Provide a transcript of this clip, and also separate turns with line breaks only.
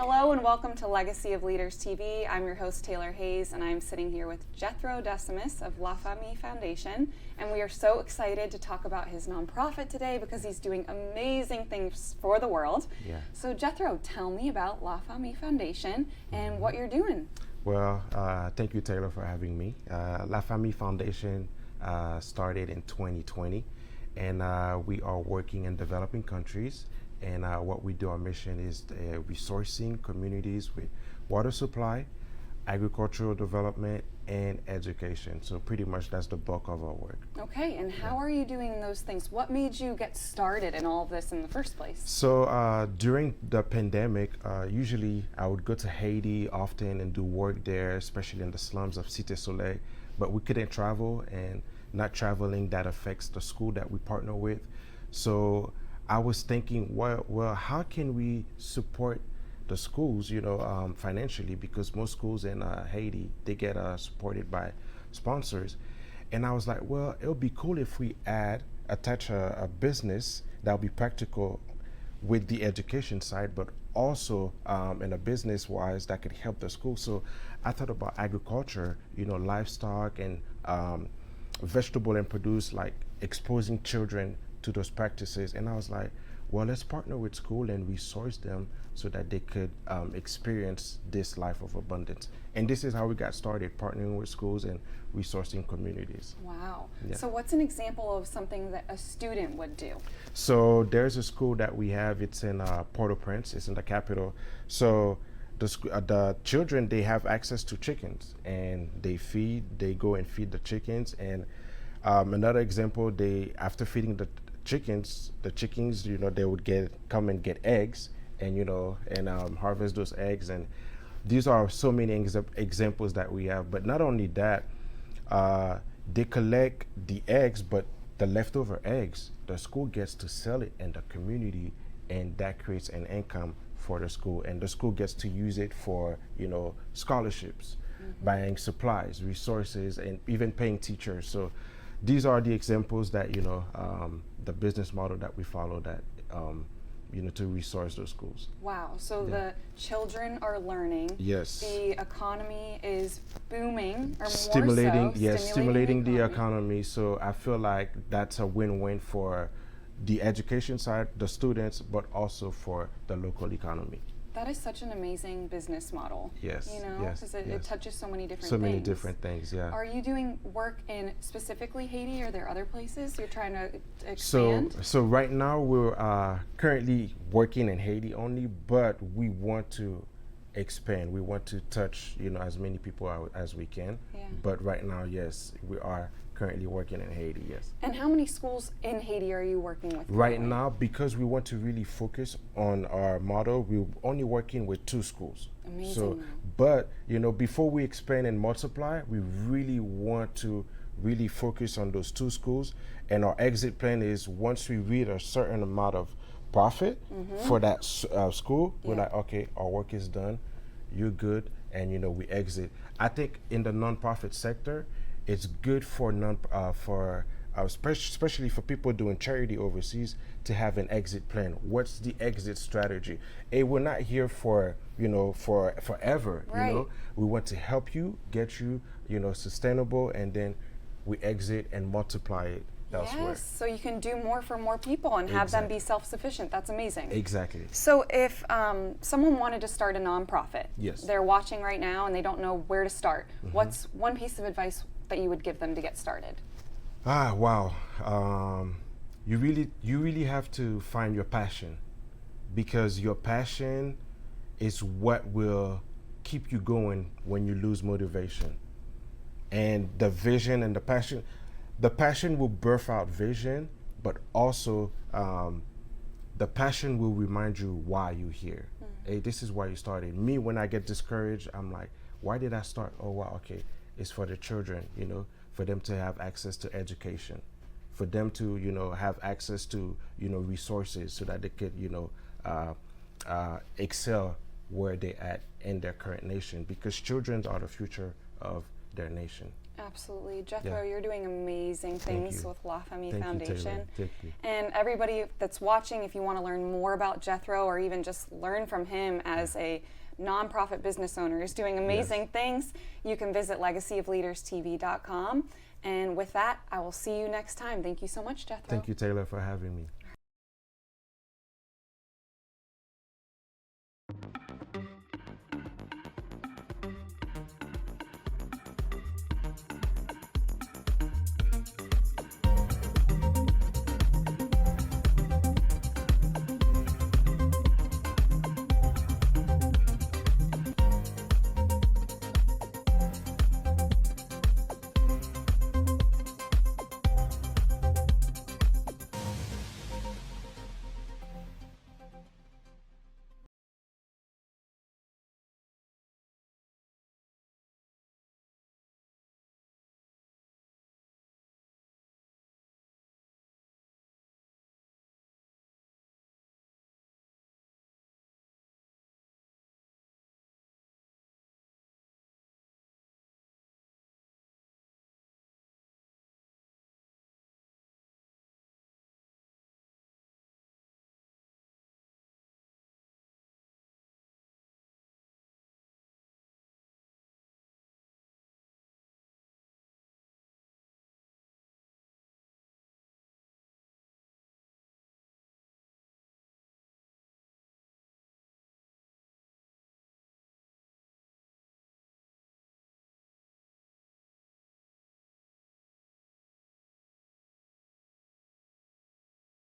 Hello and welcome to Legacy of Leaders TV. I'm your host Taylor Hayes, and I'm sitting here with Jethro Decimus of La Famille Foundation, and we are so excited to talk about his nonprofit today because he's doing amazing things for the world.
Yeah.
So Jethro, tell me about La Famille Foundation and what you're doing.
Well, thank you, Taylor, for having me. La Famille Foundation started in 2020, and we are working in developing countries. And what we do, our mission is resourcing communities with water supply, agricultural development, and education. So pretty much that's the bulk of our work.
Okay, and how are you doing those things? What made you get started in all of this in the first place?
So during the pandemic, usually I would go to Haiti often and do work there, especially in the slums of Cité Soleil, but we couldn't travel, and not traveling, that affects the school that we partner with. So I was thinking, well, how can we support the schools, financially, because most schools in Haiti, they get supported by sponsors. And I was like, well, it would be cool if we attach a business that would be practical with the education side, but also in a business-wise that could help the school. So I thought about agriculture, livestock and vegetable and produce, like exposing children to those practices. And I was like, well, let's partner with school and resource them so that they could experience this life of abundance. And this is how we got started, partnering with schools and resourcing communities.
Wow.
Yeah.
So what's an example of something that a student would do?
So there's a school that we have, it's in Port-au-Prince, it's in the capital. So the children, they have access to chickens, and they go and feed the chickens. And another example, after feeding the chickens, they would come and get eggs and harvest those eggs. And these are so many examples that we have. But not only that, they collect the eggs, but the leftover eggs, the school gets to sell it in the community, and that creates an income for the school, and the school gets to use it for scholarships, buying supplies, resources, and even paying teachers. So these are the examples that the business model that we follow, that to resource those schools.
Wow. So
Yeah.
the children are learning.
Yes.
The economy is booming, or
Stimulating the
economy.
economy. So I feel like that's a win-win for the education side, the students, but also for the local economy.
That is such an amazing business model.
Yes, yes,
because it
yes.
touches so many different
So
things.
many different things, yeah.
Are you doing work in specifically Haiti? Are there other places you're trying to
So
expand?
right now we're currently working in Haiti only, but we want to expand. We want to touch, as many people as we can.
Yeah.
But right now, yes, we are currently working in Haiti, yes.
And how many schools in Haiti are you working with
Right
currently?
now, because we want to really focus on our model, we're only working with 2 schools.
Amazing.
So, but before we expand and multiply, we really want to really focus on those 2 schools. And our exit plan is, once we reach a certain amount of profit for that school, we're
Yeah.
like, okay, our work is done, you're good, and we exit. I think in the nonprofit sector, it's good for especially for people doing charity overseas, to have an exit plan. What's the exit strategy? We're not here for forever.
Right.
We want to help you, get you sustainable, and then we exit and multiply it elsewhere.
Yes, so you can do more for more people and have them
Exactly.
be self-sufficient. That's amazing.
Exactly.
So if someone wanted to start a nonprofit,
Yes.
they're watching right now and they don't know where to start, what's one piece of advice that you would give them to get started?
Wow. You really have to find your passion, because your passion is what will keep you going when you lose motivation. And the vision and the passion will birth out vision, but also the passion will remind you why you're here. Hey, this is why you started. Me, when I get discouraged, I'm like, why did I start? Oh, wow, okay. It's for the children, for them to have access to education, for them to, have access to, resources so that they could, excel where they at in their current nation, because children are the future of their nation.
Absolutely. Jethro,
Yeah.
you're doing amazing
Thank
things
you.
with La Famille
Thank you, Taylor.
Foundation.
Thank you.
And everybody that's watching, if you want to learn more about Jethro or even just learn from him as a nonprofit business owner who's doing amazing things, you can visit legacyofleaderstv.com. And with that, I will see you next time. Thank you so much, Jethro.
Thank you, Taylor, for having me.